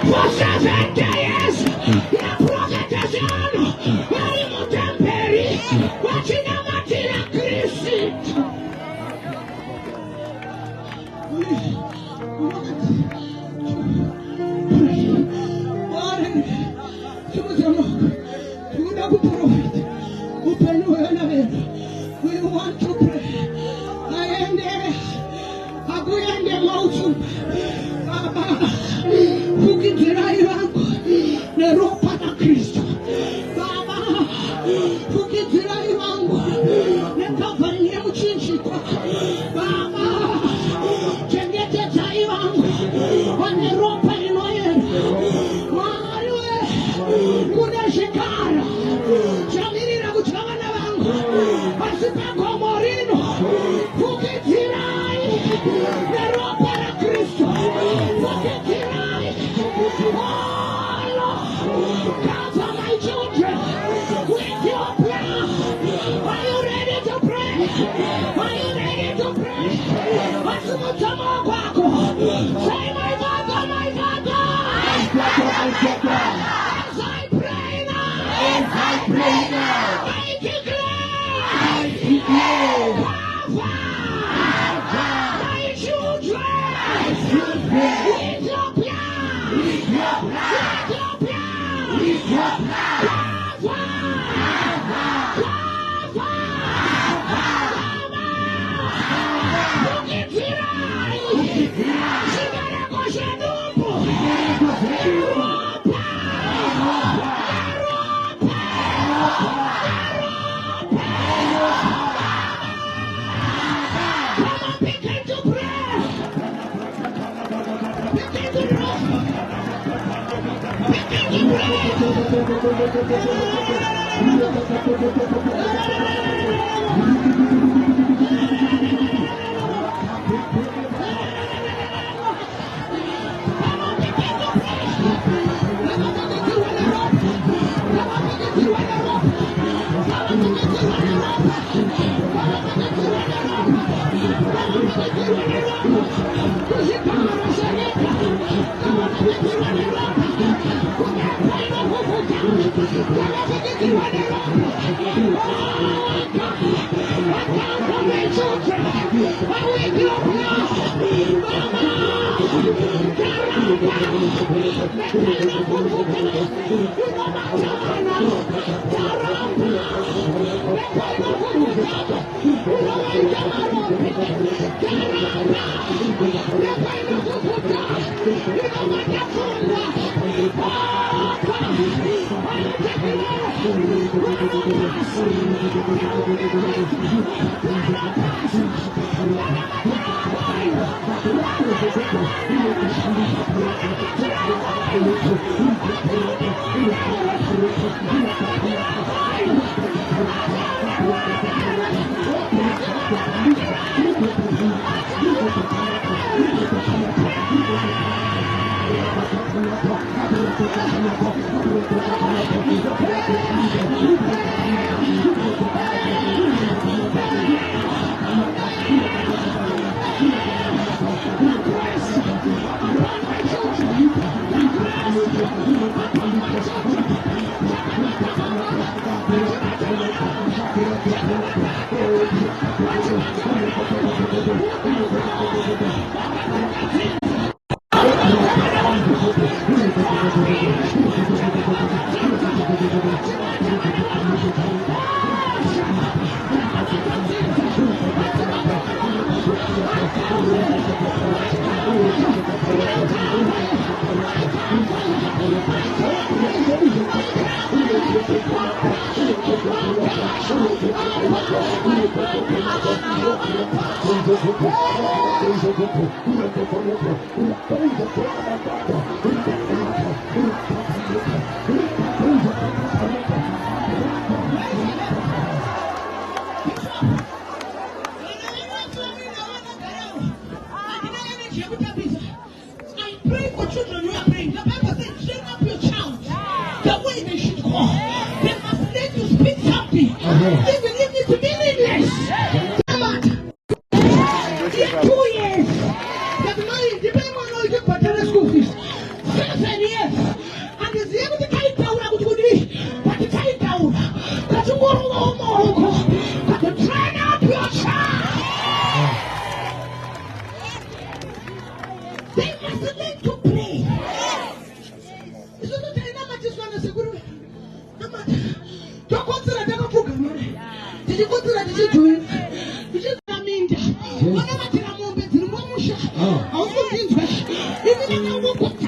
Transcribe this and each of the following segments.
por 70 anos e a proteção para o temperi continua matando Cristo. We want to pray. I am there. Baba, ukitirai wangu na ropa na Kristo. Baba, ukitirai wangu na kafanya mchinji kwa. Baba, chengete tai wangu na ropa inoyera. Mariwe, kuna shikara. Jamiri na kuchamana wangu. Asipako morino. Ukitirai na ropa na Kristo. Ukitirai. Oh Lord, cover my children with your blood. Are you ready to pray? Are you ready to pray? Say my Father, my Father. As I pray now, I declare, cover my children with your blood. With your begin to pray. Begin to pray.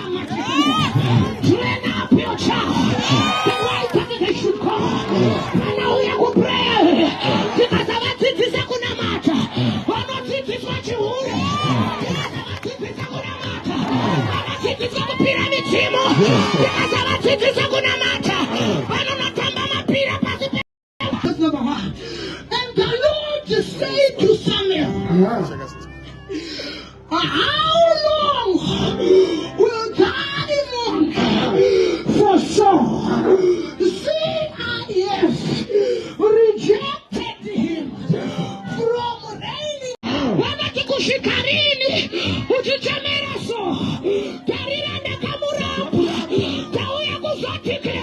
Train up your child the way that they should go. And now we are going to pray. Because our titties are going to matter. Our titties what you want. Because our titties are going to matter. Our titties are the pyramid team. Because our titties are going to matter. I don't know Mama Peter. That's number one. And the Lord just said to Samuel, how long will God mourn for Saul? See, I yes rejected him from reigning. Wanakikushikarini uchichemera so tariranda kamurapu tauya kuzotike.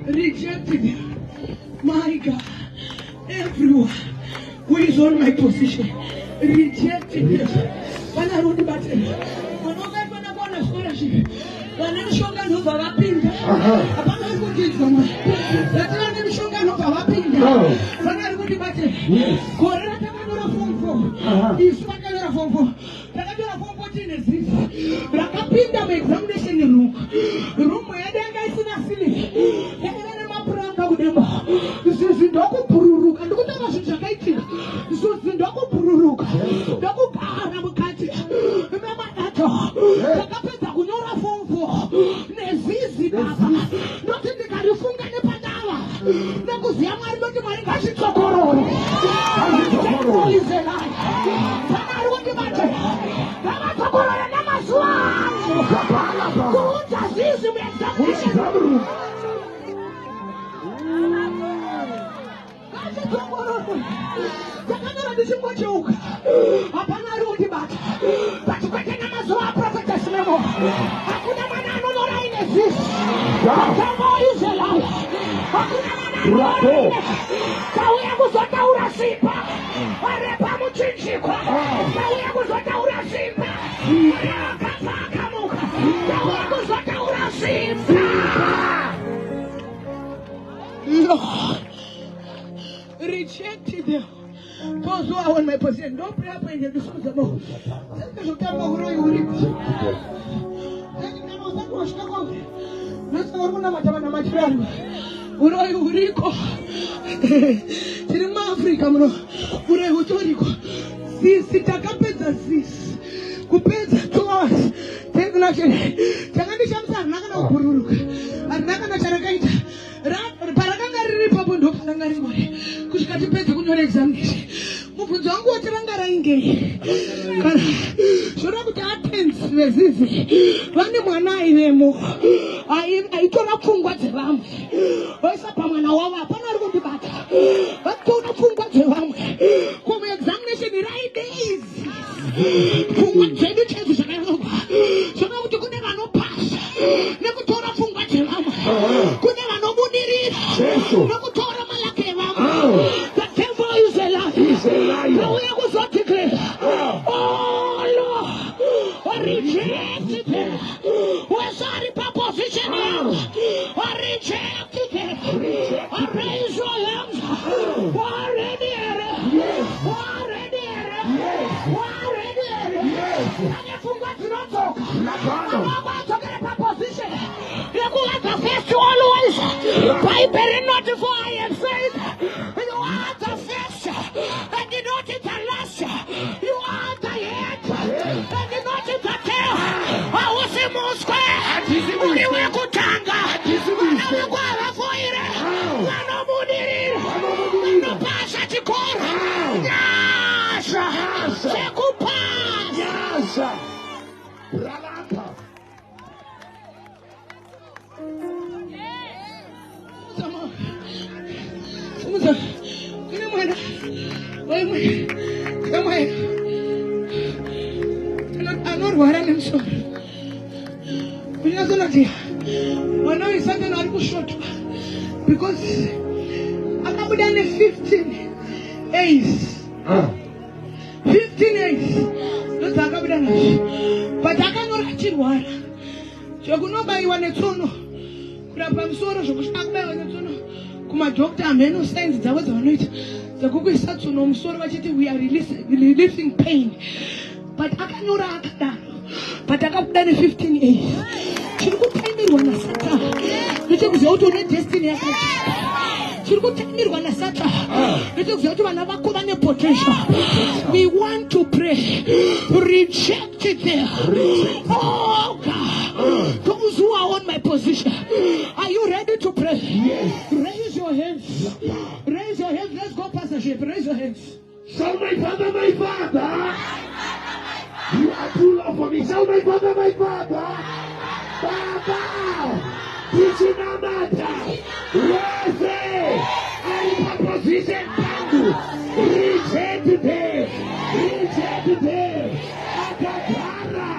Rejected my God. Everyone who is on my position rejected him. When I wrote the battle, when I got a scholarship, when I showed them over our pinga, upon I would get from that I never showed them over our pinga. When I wrote the battle, Coretta is Macala Fonfo. Canada Fonfo Genesis. Rakapinda examination room where the guys in a city. This is in Doko Puruk, and look at the Shakaiti. This was in Doko Puruk, Doko Paramukati. Remember that? The Capeta Gunora Fonfo, Nezizi Baba, not in the Califunga Nepadawa. Negoziama, not in my Gashitokoro. Is a lie. I want to matter. Namatokoro and Namaswan. Who does this to be examination? Rejected them. Those who are on my position, don't pray up in the disposable. Africa, ure utoriko sisi takapedza sisi kupedza 2 hours takandishamisa nakana kubururuka nakana charakaita parakanga riripo ndo paranga ringori kusvika tipedze kunyora examination mubvunzo wangu woti ranga raingei kana zvoda kuti atenzi vezizi vane mwana aivemo aitora pfungwa dzevamwe vaisa pamwana wavo hapana ari kundibata vatora pfungwa dzevamwe kumaexamination raidays pfungwa dzedu chaidzo zvakarongwa zvoda kuti kune vanopasa nekutora pfungwa dzevamwe kune vanobudirira nekutora malaka evamwe. The devil is a liar. Nauya kuzodeclare oh Lord reject them wesari proposition yangu reject them raise your hands already anefungwa dzinotoka anatokera proposition yekuva the first always Bible not for I am saying you are the first and not the last, you are the head and not the tail. Hausimu square uliwe kutanga anakwava foire vanobudirira vanopasha chikoro nyasha sekupasa Ralaka. anorwara nemusoro kunyazonati mwana uisangana ari kushotwa because akabuda ne15 A's 15 A's ndozvaakabuda nazvo but akanyora achirwara zvekunobayiwa netsono kurapa musoro zvokubayiwa netsono kumadhokta ameno sainzi dzavo dzavanoita dzekukuisa tsono musoro vachiti we are releasing pain but akanyora akadaro but akabuda ne15 A's chiri kutaimirwa nasatani nechekuziva kuti une destiny yakajeka chiri kutaimirwa nasatani nechekuziva kuti vana vako vane potential. We want to pray reject them. Oh God, those who are on my position, are you ready to pray? Yes. Raise your hands. Raise your hands. Let's go pastorship. Raise your hands. Shout my father, my father. You are too low for me. Shout my father, my father. Baba, teaching a matter. Worthy. I proposition Wangu. Reject today. Reject today. Akatara.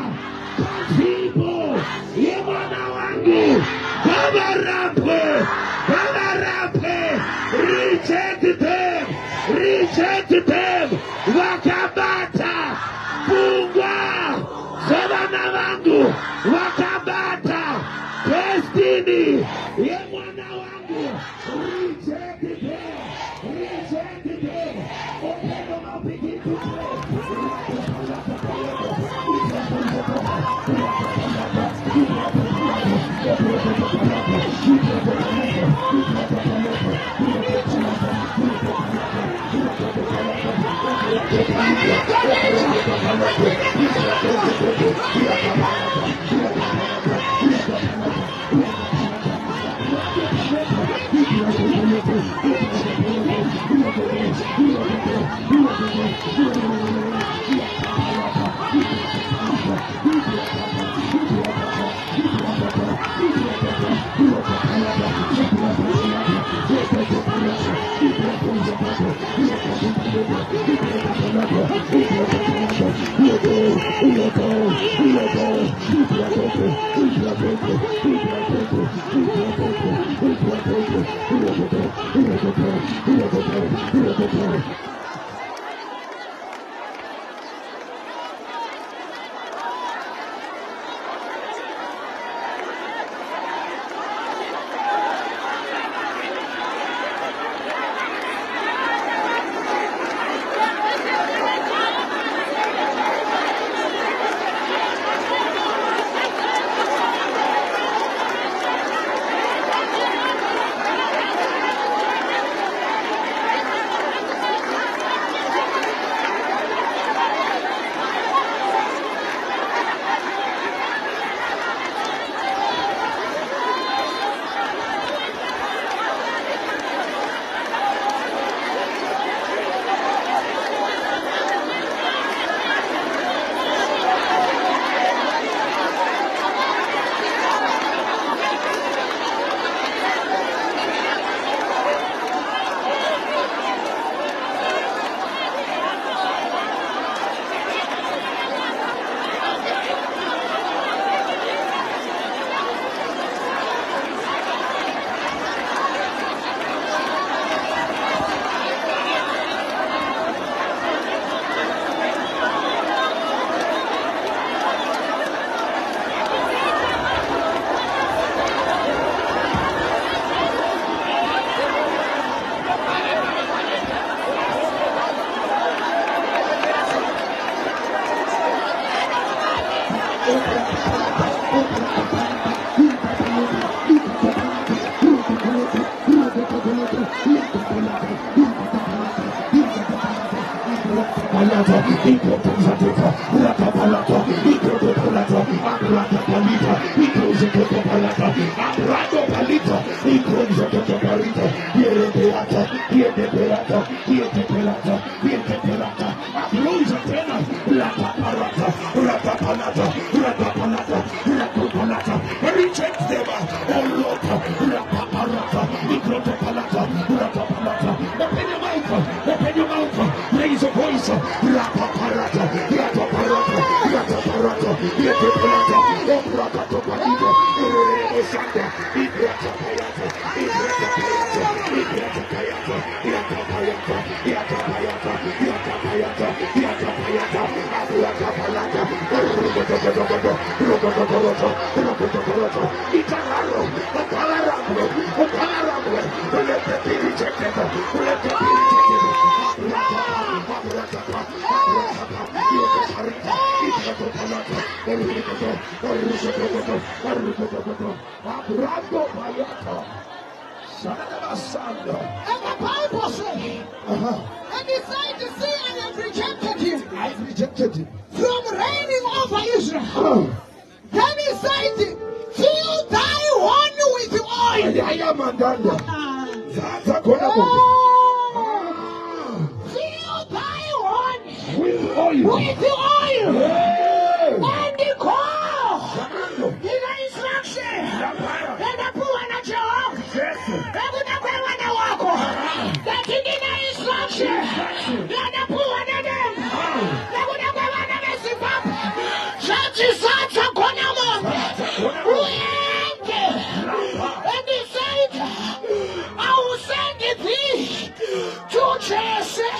Kasibo. Yemana Wangu. Baba rape. Reject them. Reject them. Wakabata. Fungwa. Sabana Wangu. Wakabata. Destiny. Yemana Wangu. Reject them. Reject them. Open your mouth, begin to pray. Reject them, oh Lord. Open your mouth, open your mouth, raise a voice. Rapaparata, rataparata, rataparata, rataparata, oprakatopalito, irrenosanda, ibratapayata, ibratapayata, ibratapayata, yatapayata, yatapayata, yatapayata, yatapayata, abratapalata, rogotogotogoto, rogotogoto, rogotogoto, itararo, opalarabro, opalarabro, let the be rejected, let the be rejected. And the Bible says, and he said to see, I have rejected him. I have rejected him From reigning over Israel. Then he said, fill thy horn with oil. I am Mandanda. Fill thy horn With oil. with the oil. Yeah. And the call. In the instruction. And the poor and the job. Yes. That in the instruction. And the poor and the them. Such is such a conamon. And he said, I will send thee to Jesse,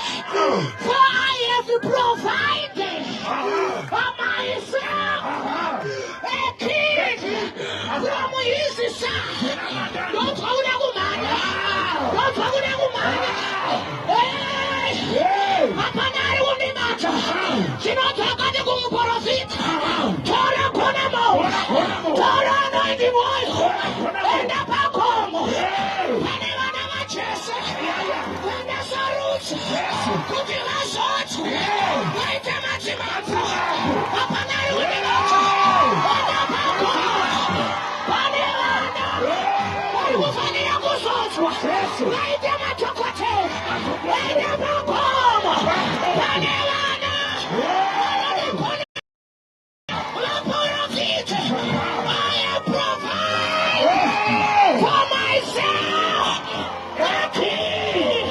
for I have provided for myself a king from his side. Don't hold a woman. Don't hold a woman. Hey, Apanari will be matter. She not talking to go for a fit. Tora Konamo, Tora 91, and the Pacom. Anyone of Jesse, when the Sarus, cooking a short, wait a machimata. Apanari will be matter. And the Pacom. Panelana, I was on the Agosot. Wait a machocote. Wait a Pacom. Panelana. I have provided for myself a king.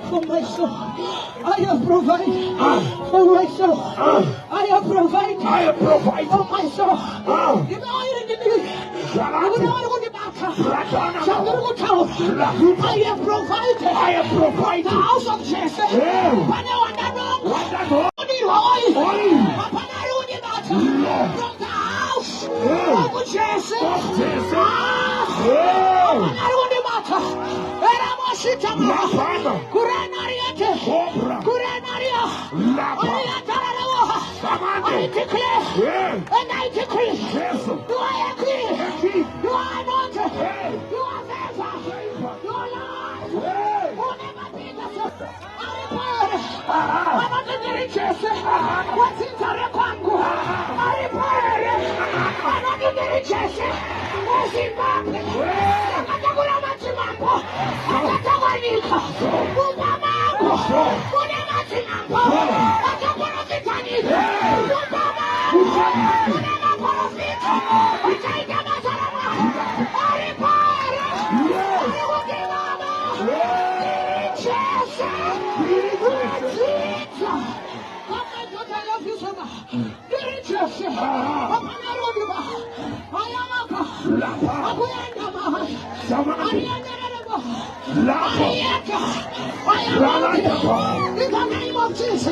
For my soul, I have provided for my soul. I have provided for my soul. You know, I have provided the house of Jesse. From the house of Jesse. I declare and I decree, you are a king, you are anointed, you are favor, you are Lord, who never beat us. I'm not in the riches, what's in the Wangu? I'm not in the riches, what's in Zimbabwe? In the name of Jesus,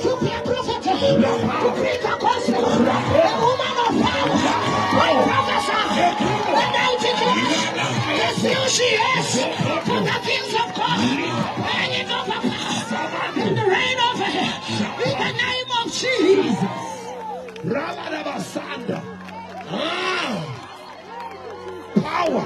to be a prophet, to preach the gospel, a woman of power, I prophesy, and I declare, the still she is, for the things of God, hanging over her, in the reign of her, in the name of Jesus. Power.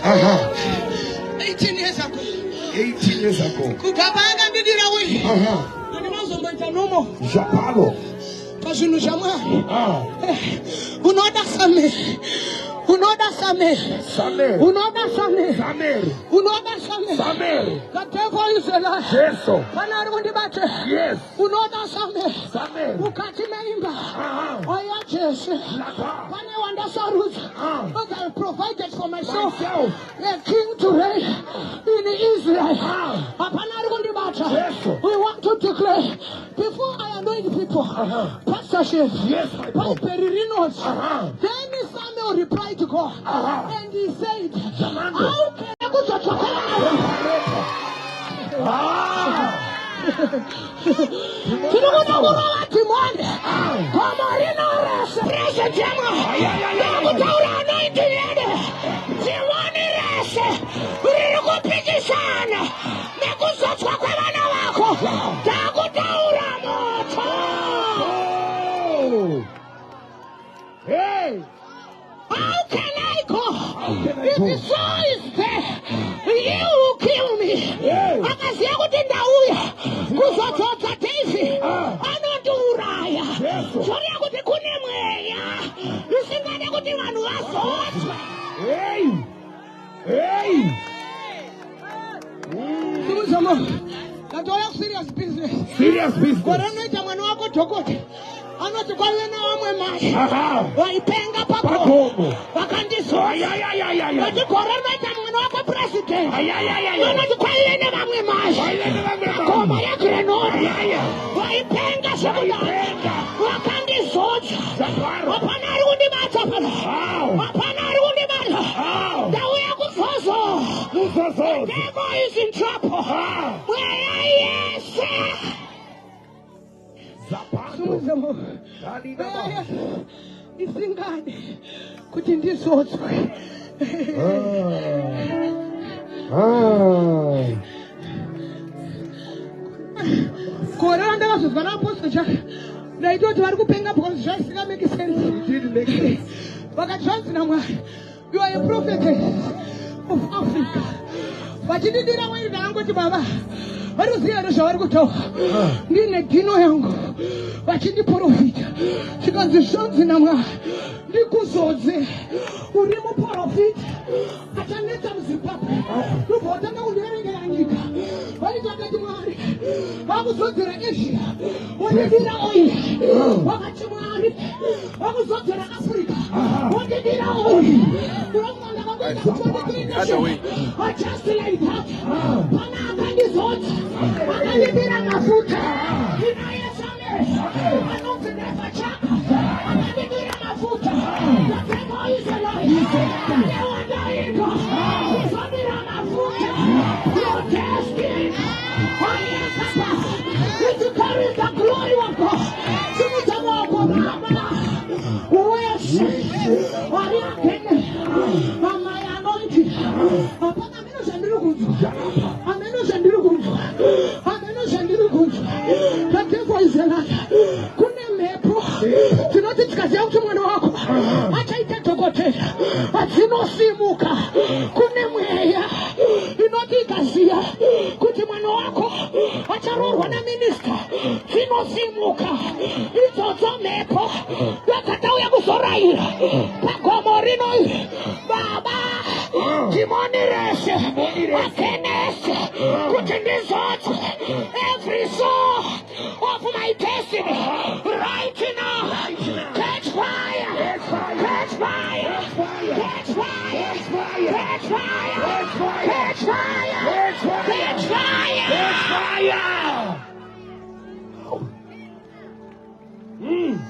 Uh-huh. 18 years ago. 18 years ago. Japalo. The devil is a lie. Yes. I provided for myself a king to reign in Israel. We want to declare before I anoint people, pastorship, then Samuel replied to God and he said, how can I go to Hey! How can I go? If the soul is there, you will kill me. I can see what in the way. Who's a daughter Daisy? I know do Raya. Sorry, I got the Kunemaya. You see, I got the one who has Hey! Hey! That's all serious business. Serious business. But I'm not going to go. I'm not going to Waipenga Papo. Wakandiso. But the government I'm not a president. I'm not going to Koma ya Grenora. Waipenga Sabaya. Wakandiso. Wapanarundi Matapana. Wapanarundi Mata. The way I could also. The devil is in trouble. Isingane kuti ndizodzwe koranda vazozwa naposito chake ndaitoti vari kupenga because zvaisika make sense vakati zvanzi namwari you are a prophetess of Africa vachididira wairi ndaangoti baba vari kuziva here zvavari kutaura ndine dhino yangu vachindiprofita zvikanzi zvanzi namwari ndikuzodze uri muprofita achanetsa muzimbabwe ndobva watanga kundiverengera nyika vaitsvakati mwari vakuzodzera Asia wondidira oili wakati mwari vakuzodzera Africa wondidira oili uramwanda vakuenda kutondikirination just like that pana akandizodza akandidira mafuta inayesame anonzi nefachaka akandidira mafuta to carry the glory of God. Atinosimuka kune mweya inotikazia kuti mwana wako acharorwa na minista tinosimuka idzodzo mhepo yakatauya kuzoraira pagomo rinoi baba timonirese akenese kuti ndizodze every soul of my destiny right now catch fire catch fire catch fire catch fire catch fire catch fire catch fire Fire!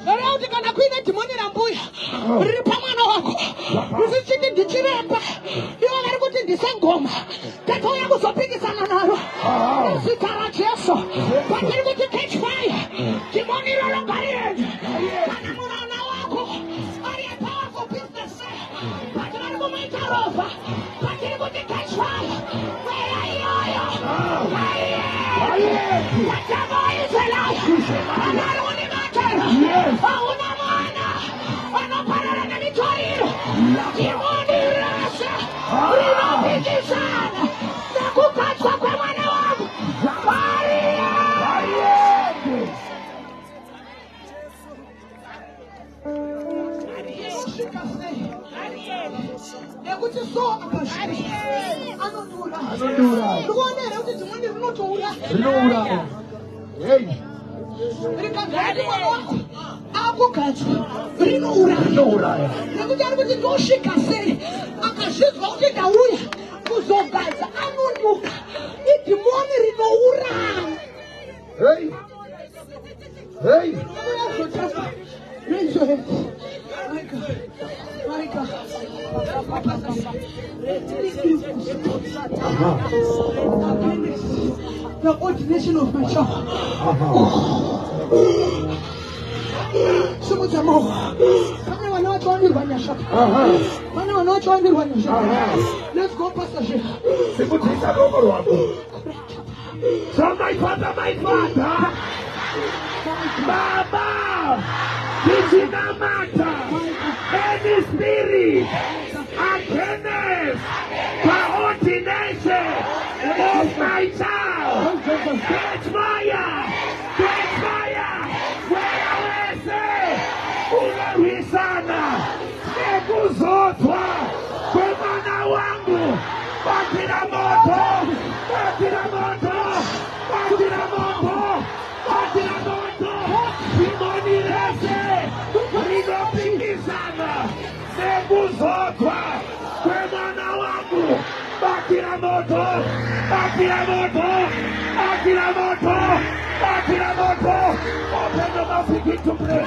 Leo tikana kuina timoni na mbuya. Ripa mwana wako. Usichiti ndichiremba. Iwa vari kuti ndisengoma. Tato yangu sopiki sana naro. Sitara Yesu. Patiri kuti catch fire. Timoni lolo kariyeje. Kana mwana wako. Ari a powerful business. Patiri kumita rofa. Patiri kuti catch fire. Where are you? Patamo is alive. Anaruni matera. Auna mana. Anaparana na mitoiro. Timoni rasa. Rinopiki sana. Nakukatwa kwa mwana wangu. My God. The ordination of my child. Let's go, Pastor. So my father, Baba, this is not matter. Any spirit against the ordination of my child, catch fire, where I say, Unawisana, Neguzotwa, Kwemana Wangu, Batiramoto, Simoni Rese, Rinopikizana, Neguzotwa, Kwemana Wangu, Batiramoto, open the mouth, begin to pray.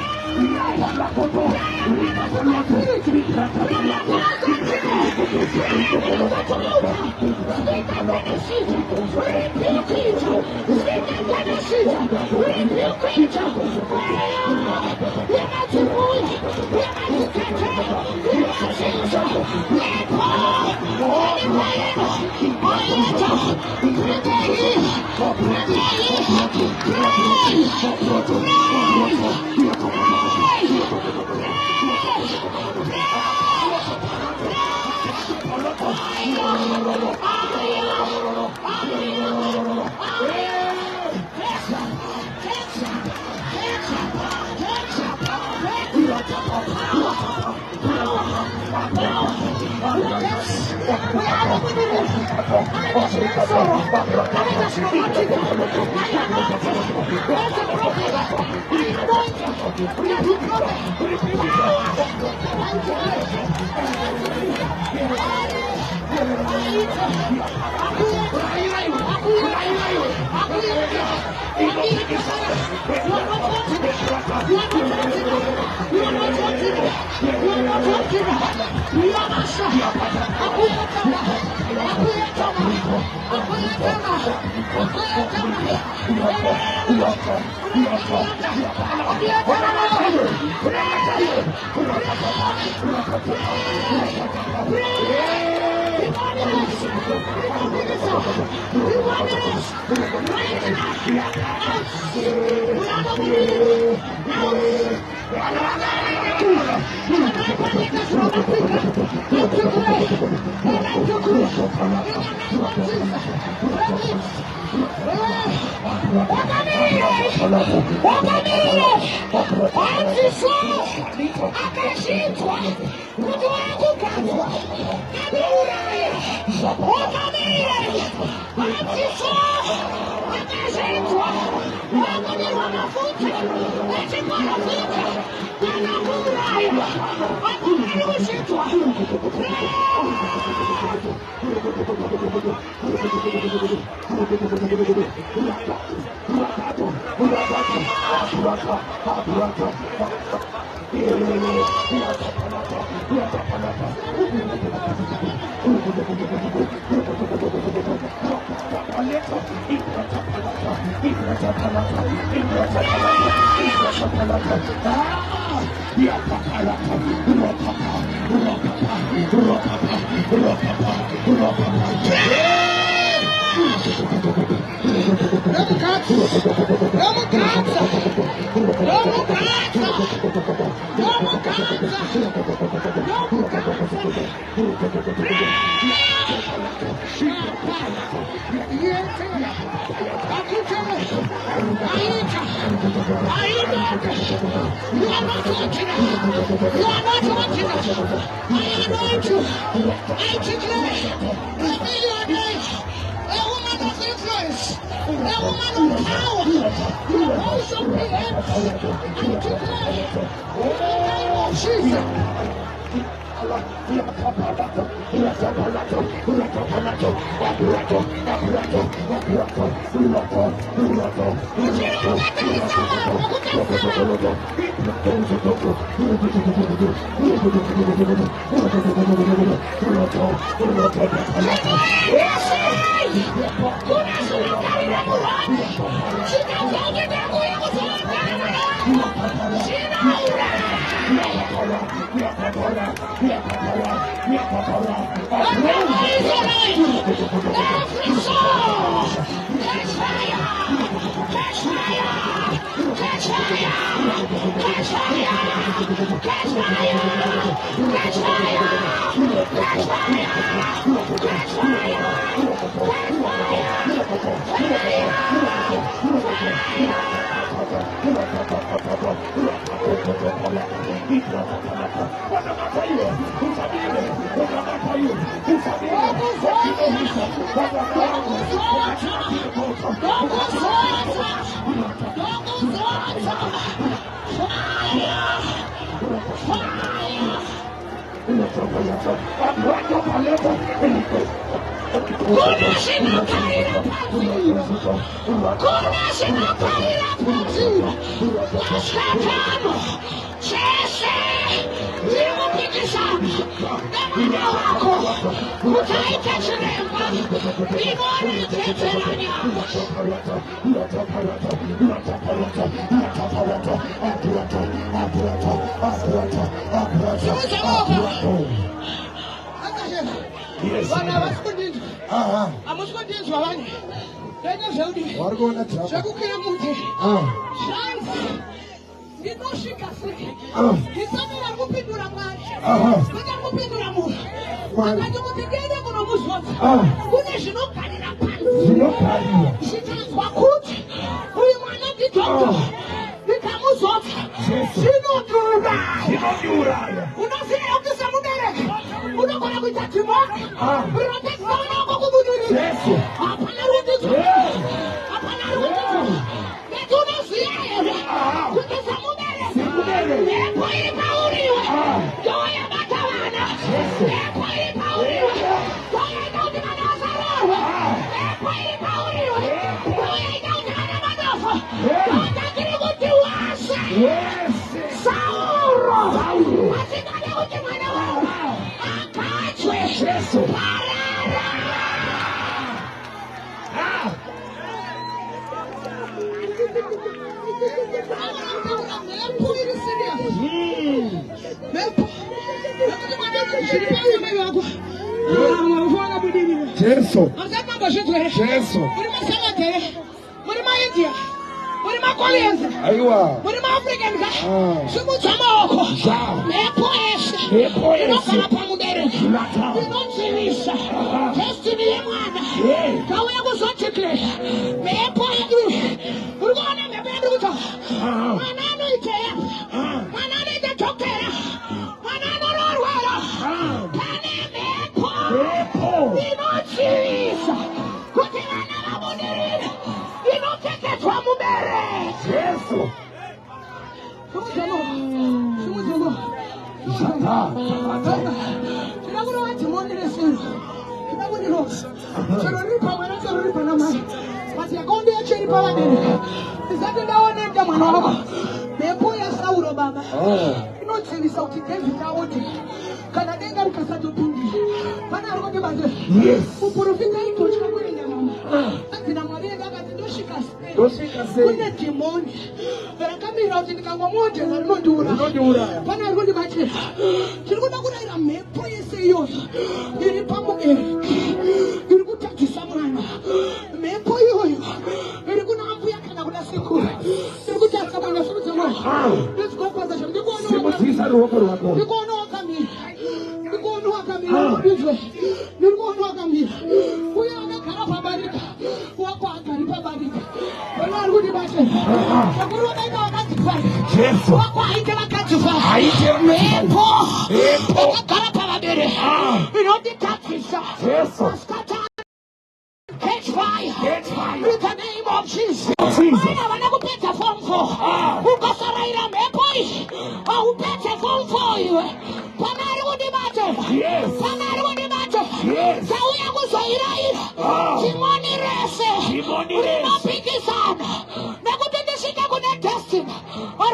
Catch fire. Catch fire. In the name of Jesus.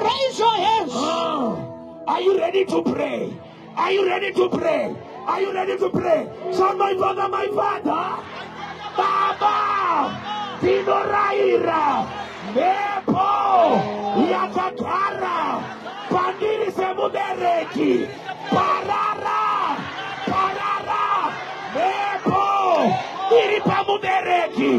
Raise your hands. Are you ready to pray? Are you ready to pray? Are you ready to pray? Shout, my Father, my Father. Baba, Tinoraira, Nepo, Yatakara, Pandiri Semudereki, Parara, Nepo, Iripa Mudereki,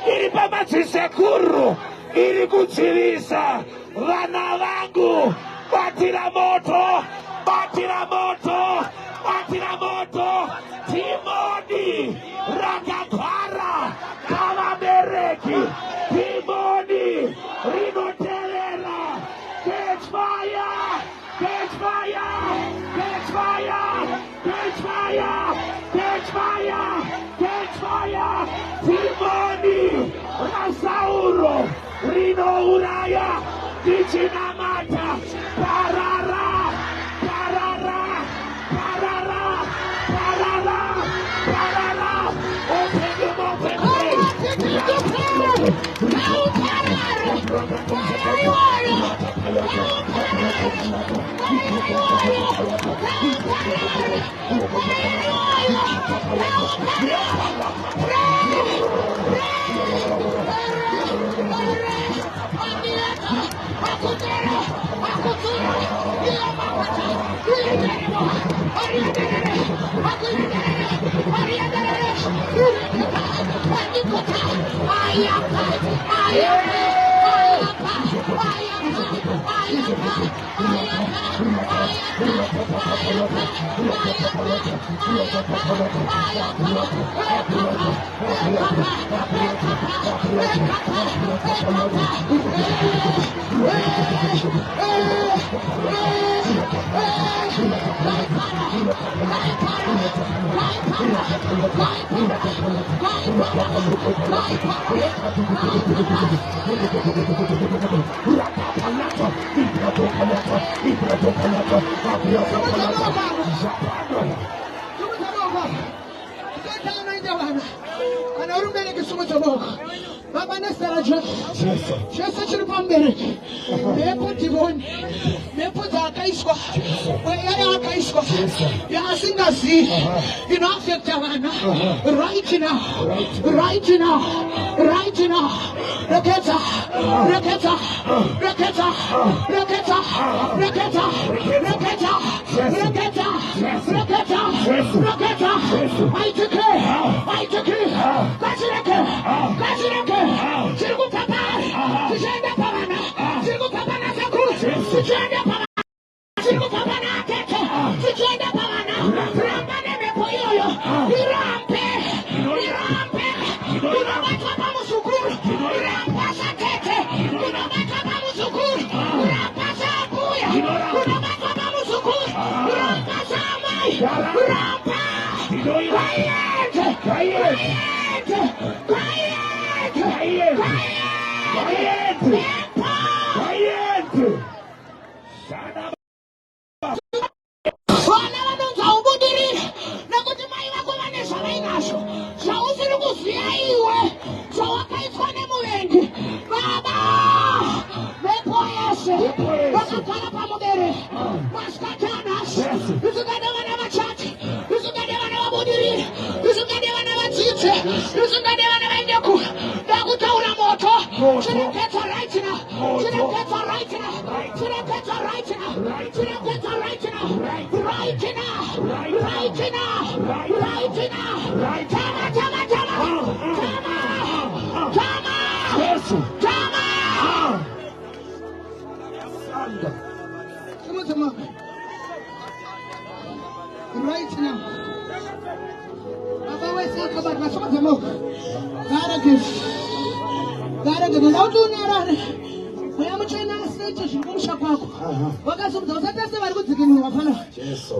Iripa Machisekuru, Irikuchilisa, Vana Wangu, Batira moto, Timoni, Rakakara, Kalabereki, Timoni, Rinotelera, catch fire, catch fire, catch fire, catch fire, catch fire, catch fire, Timoni, Rasauro, Rino Uraya, Tichinamata, Parara, open your mouth and musungane vana vaendeku ndakutaura moto chirekedzwa right now chirekedzwa right now chirekedzwa right now chirekedzwa right now right now right now right now tama tama tama tama Yesu. tama Come right now. Baba wewe saka baba nasoma zamo. Gara gives. Auto nyarane. Wewe mchana stage shikumusha kwako. Wakasumza usatase bari kudzikini wafana.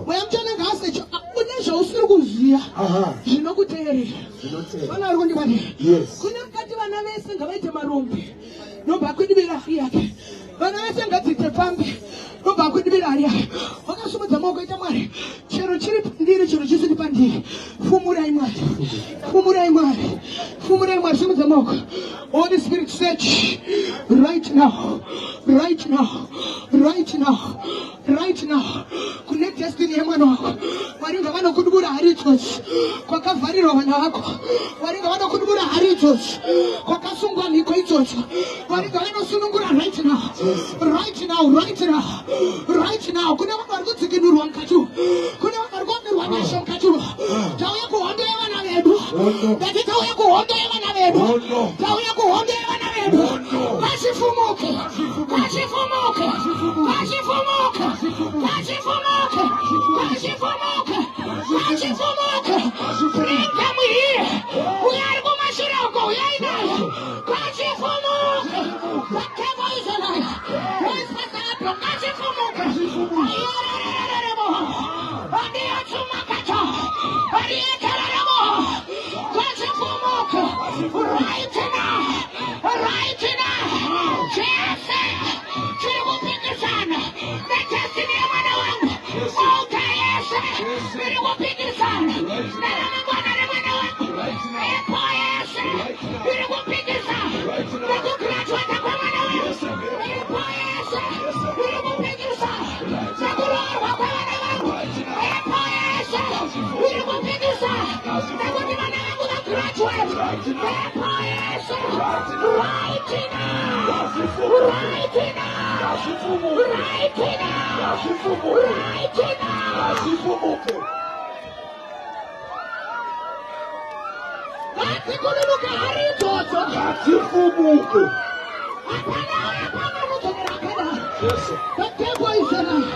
Wewe mchana ngasecho unesha usikuziya. Zvinokuteerera. Vana vari kundibani. Kuna mukati vana vese ngavaite marombe. Nobva kwidibira yake. Vana vese ngadzite pambe. Nobva kwidibira yake. Wakasumudza maoko ita Mwari. Chero chiri pandiri chero chisiri pandiri. Fumurai Mwari. Fumurai Mwari. Fumurai Mwari sumudza maoko. Holy Spirit search right now. Right now. Right now. Right now. Kune destiny yemwana wako. Mwari ngavanokudubura hari chose. Kwakavharirwa vana vako. Mwari ngavanokudubura hari chose. Kwakasungwa mhiko ichocho. Mwari ngavanosunungura right now. Right now. Right now. Right now. Kune vanhu vari kudzikinurwa mukati. Kune vanhu vari kuamirwa nyasha mukati. Tauya kuhondo yevana vedu. Ndati tauya kuhondo yevana vedu. Tauya kuhondo yevana vedu. Ngazvifumuke. Ngazvifumuke. Ngazvifumuke. Ngazvifumuke. Ngazvifumuke. Ngazvifumuke. Bring them here. Uyari kumashure uko. Uyai naye. Ngazvifumuke. The devil is alive. Ngazvifumuke. Ngazvifumuke. Ayararararamo. Andiyatsumakata. Adiyatararamo. Ngazvifumuke. Right now. Right now. Jese. Chiri kupikisana. Nedestiny yemwana wangu. Oka yese. Chiri kupikisana. Neramangwana remwana wangu. Epo yese. Chiri kupikisana. Nekugraduate kwemwana wangu. Epo yese. Chiri kupikisana. Nekuroorwa kwemwana wangu. Epo yese. Chiri kupikisana. Nekuti vana vangu vagraduate. Epo yese. Right now. Right now. Right now. Ngatikuluke hari idzodzo. Ngazvifumuke. Hapana unotonerakana. The devil is alive.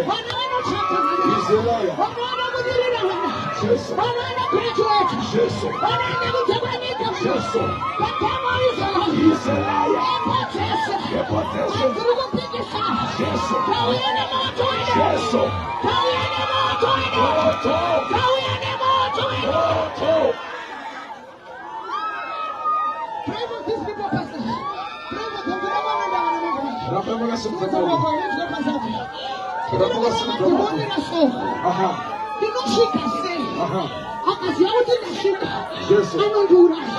Vana vanotsvaka vana. Vana vanobudirira vana. Vana vanograduate. Vana vanodzokera nyika. The devil is alive. Epo Jesu. Vatiri kupikisana. Tauya nemoto wedu. Tauya nemoto wedu. Tauya nemoto wedu. Pray for these people, Pastor. Pray for them. Inoshika sei. Akaziva kuti ndasvika. Anondiuraya.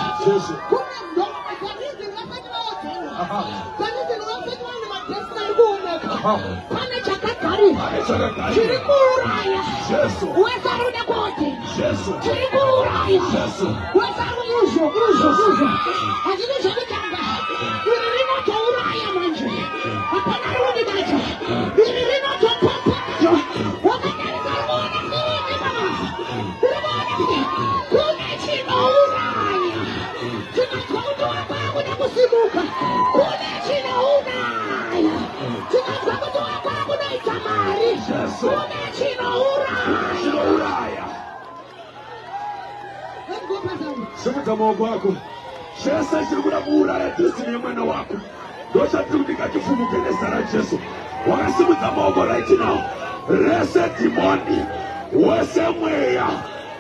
Kune ndoma makanisi vapedzi vaodzera. Kanisi vapedzi vane madhesina ari kuoneka. Pane chakagarira. Chiri kuuraya. Wese ari kuda kuodzera. Chiri kuuraya. Wese ari uzvo. Hazvina zvakutanga. Iri rinotouraya manje. Hapana rinondibata. Iri rinotopopera. Wakadarika ruona mimi mama. Kune chinouraya. Tikazwa kuti wakwakuda kusimuka. Kune chinouraya. Tikazwa kuti wakwakunoita mari. Kune chinouraya. Let's go, Pastor. Simudza maoko ako. Chese chiri kuda kuuraya destiny yemwana wako. Ndochatiri kuti ngachifumuke nezita raJesu. Wakasimudza maoko right now. Rese dhimoni. Wese mweya.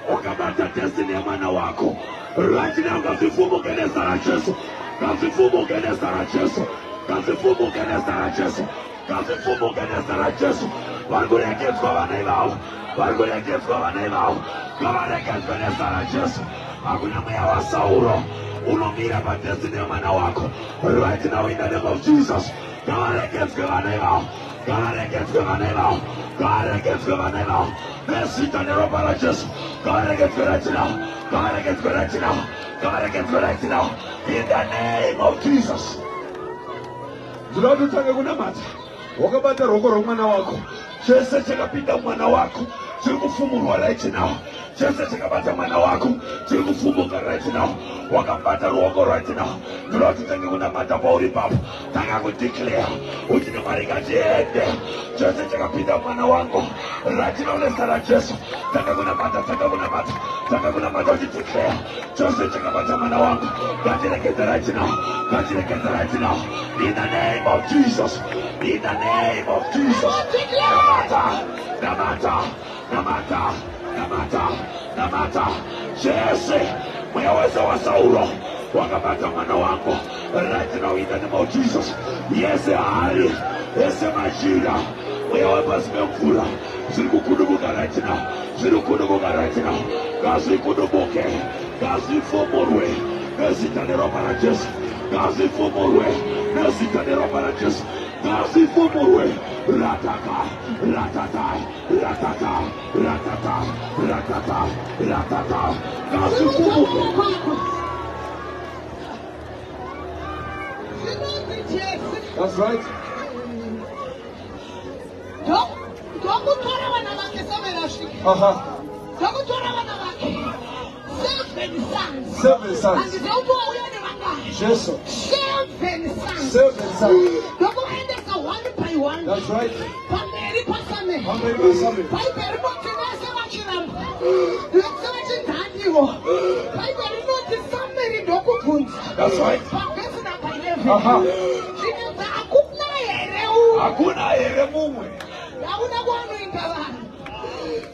Wakabata destiny yemwana wako. Right now ngazvifumuke nezita raJesu. Ngazvifumuke nezita raJesu. Ngazvifumuke nezita raJesu. Ngazvifumuke nezita raJesu. Vari kuregedzwa vana ivavo. Vari kuregedzwa vana ivavo. Ngavaregedzwe nezita raJesu. Hakuna mweya waSauro unomira padestiny yemwana wako. Right now in the name of Jesus. Ngavaregedzwe vana ivavo. Ngavaregedzwe vana ivavo. Ngavaregedzwe vana ivavo. Nezita neropa raJesu. Ngavaregedzwe right now. Ngavaregedzwe right now. God against you right now. In the name of Jesus. Lord, utange kunamata. Wakabata roko mwana wako. Chese chakapinda mwana wako. Chikufumurwa right now. Chese chakabata mwana wako. Chikufumuka right now. Wakabata roko right now. Lord, utange kunamata pauri papo. Tanga kudeclare. Ujine marika jende. Chese chakapinda mwana wako. Right now, let's start Jesus. Tanga kunamata, tanga kunamata. Tanga kunamata ujideclare. Chese chakabata mwana wako. God, you get right now. God, you get right now. In the name of Jesus. In the name of Jesus. Namata. Jesse, mweweza wa Saulo. Wakabata mwana wako. Right now in the name of Jesus. Yes, hali. Yes, majira. Mwewe basi mekula. Zilikukudubuka right now. Zilikukudubuka right now. Kazi kudubuke. Kazi fomorwe. Kazi tanero para Jesse. Kazi fomorwe. Kazi tanero para Jesse. Kazi fomorwe. Ratata. Kazi fomorwe. That's right. Seven sons. Jesus. Seven sons. One by one. That's right. That's right. Hakuna ere mumwe.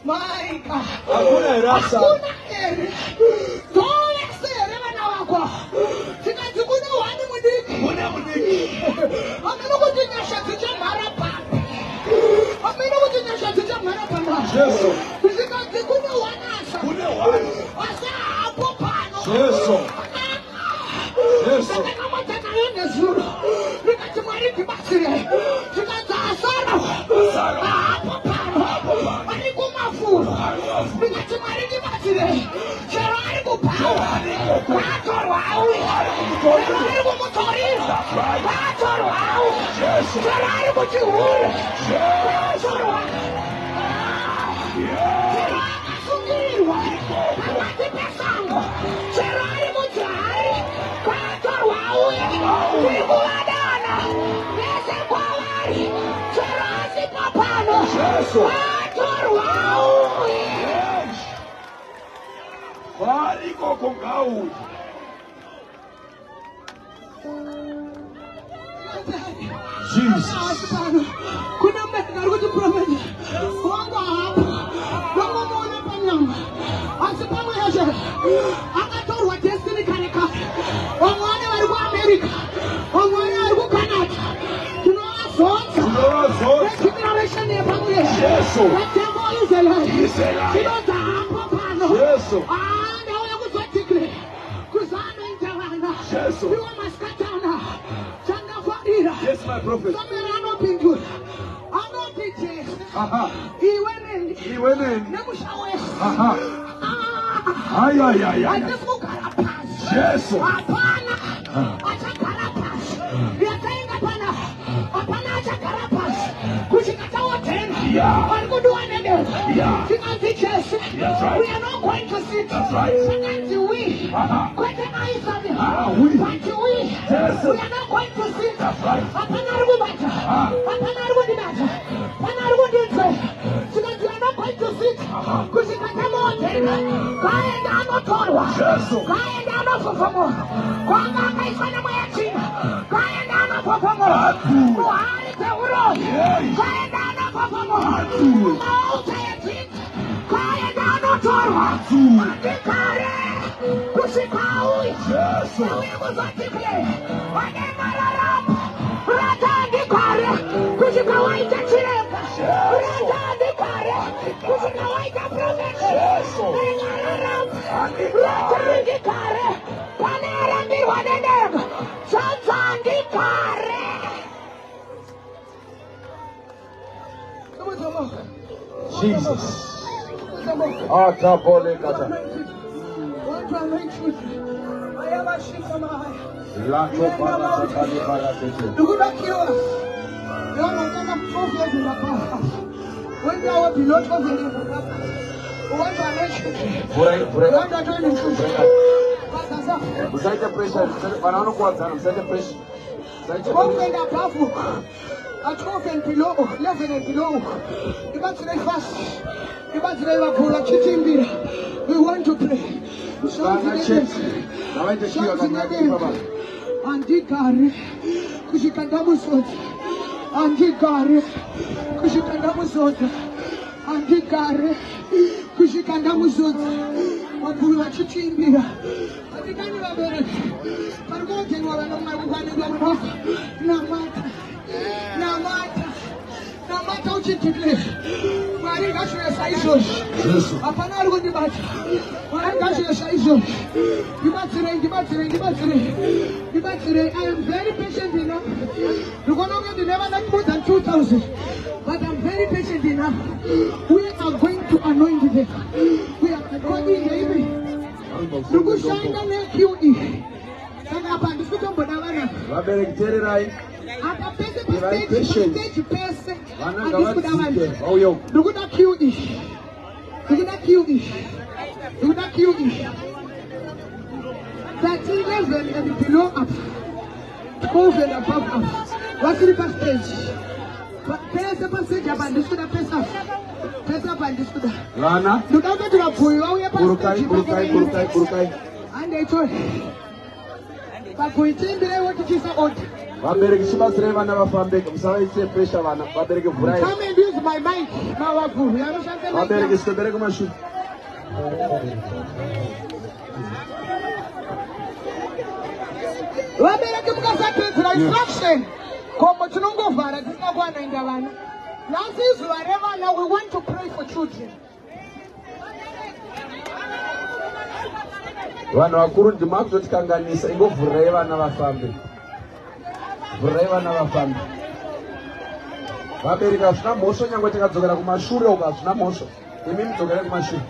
My God. Hakuna rasa. Jesus. Yes, my prophet. He went in. Yes. Yeah. We are not going to sit. That's right. We are not going to sit. That's right. Jesus. We want to pray. Andikare kushikanda musota, andikare kushikanda musota, andikare kushikanda musota. Wabulu wachichimbira andikani babere pargote wala mwana mwana namata uchitile mari gasho saizo apana algo dibata mari gasho saizo dibatire I am very patient enough. You gonna get the never not more than 2,000, but I'm very patient enough. We are going to anoint them. We are going to baby. Look shine the QE. And up and this one, but that's 11 and below up, 12 and above up. What's the passage? There's a passage about this to the person. There's a bandit to the Lana. Look out to the pool. And they told but we think they want to use out. Come and use my mic. Instruction. Now we want to pray for children. Vanhu vakuru ndimakuzotikanganisa ingovhurai vana vafambe. Vhurai vana vafambe. Vabereki hazvina mhosva nyangwe tikadzokera kumashure uko hazvina mhosva. Imi mudzokere kumashure.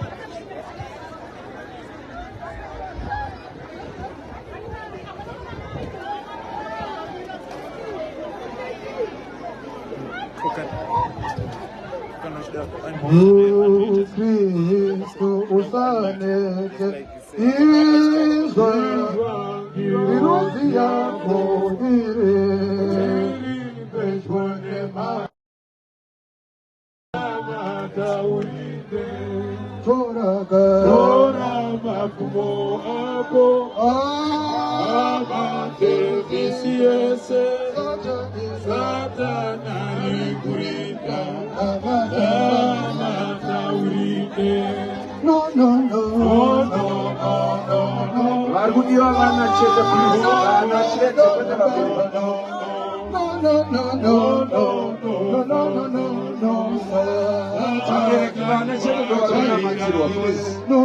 Kristo usaneke izwa virozi yako vire peshwane mataurinde tora makumo ako amatevisiese satana likurika no. Varikudiwa vana chete please. Vana chete kwete vabereki. No. Vabereki vana chete ndovakunamatirwa please. No.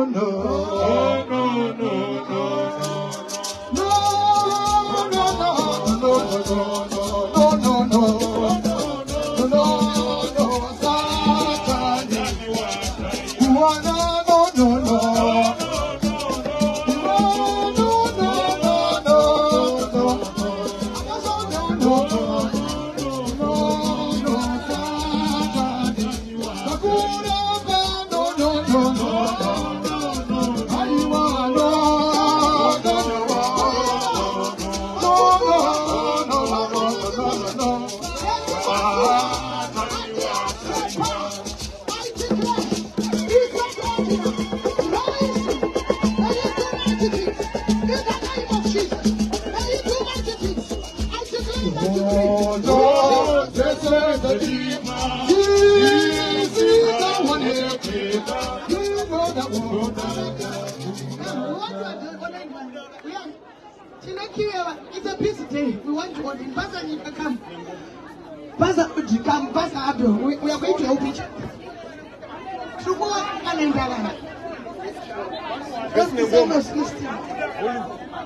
It's a busy day. We want to order. Pastor, you can come. Pastor, we are going to help each other.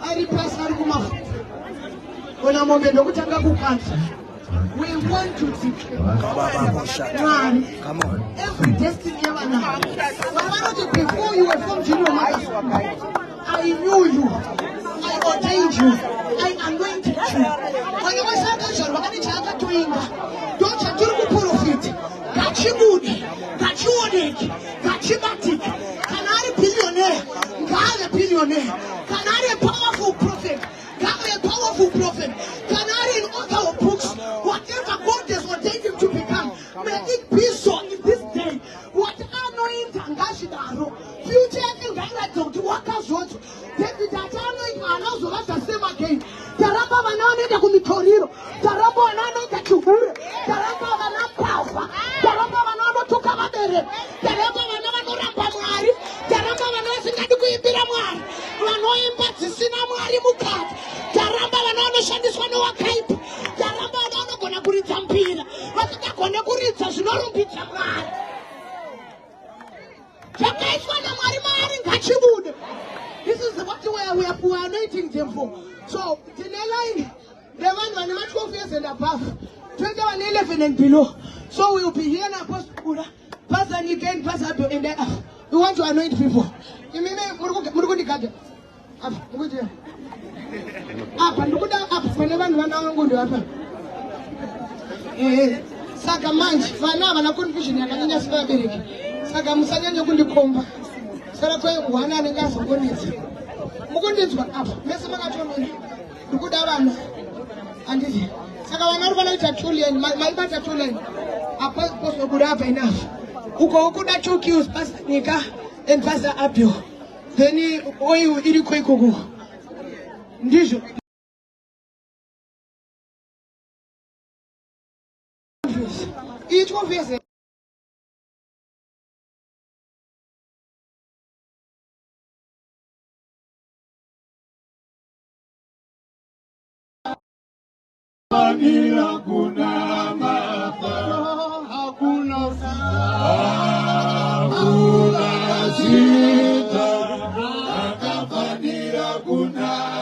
I replace wekumafuro. When I'm on the cancer, we want to declare every destiny ever now. Before you were from Junior, I knew you. I ordained you. I anointed you. When you was at the what did you doing? Don't you do the profit? Got you good, got you on it, got you batik. Can I be billionaire? God a billionaire. Can I be a powerful prophet? God a powerful prophet. Can I in author of books? Whatever God has ordained him to become, may it be so in this day. What anointing Tangashidaro, future and director to work as what David Atano and also what the same again. Taraba Banana da Kumitoriro, Taraba Banana da Chubur, Taraba Banana Papa, Taraba Banana to Kamabere, Taraba Banana Rapamari, Taraba Banana Sinadu Biramar, Ranoim Batsinamari Mukat, Taraba Banana Shadiswano Cape, Taraba Banana Gonaguritampina, but the Gonaguritas no Pitamar. This is what we are anointing them for. So, in the line, the one 12 years and above, 21, 11 and below. So, we will be here now, Pastor again, Pastor in there. We want to anoint people. You mean, Saka musanyanya kundikomba sara kwe wana nengazo konezi mukundinzwa apa mese makatoma ndikuda vana anditi saka vana vari vanoita tulian maibata tulian apa kozobuda apa enough uko ukuda 2 kills Pastor Nika and Pastor Abio then oyu iriko ikoko ndizvo each confess Hakuna sita, akafanira kunama.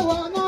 Wangu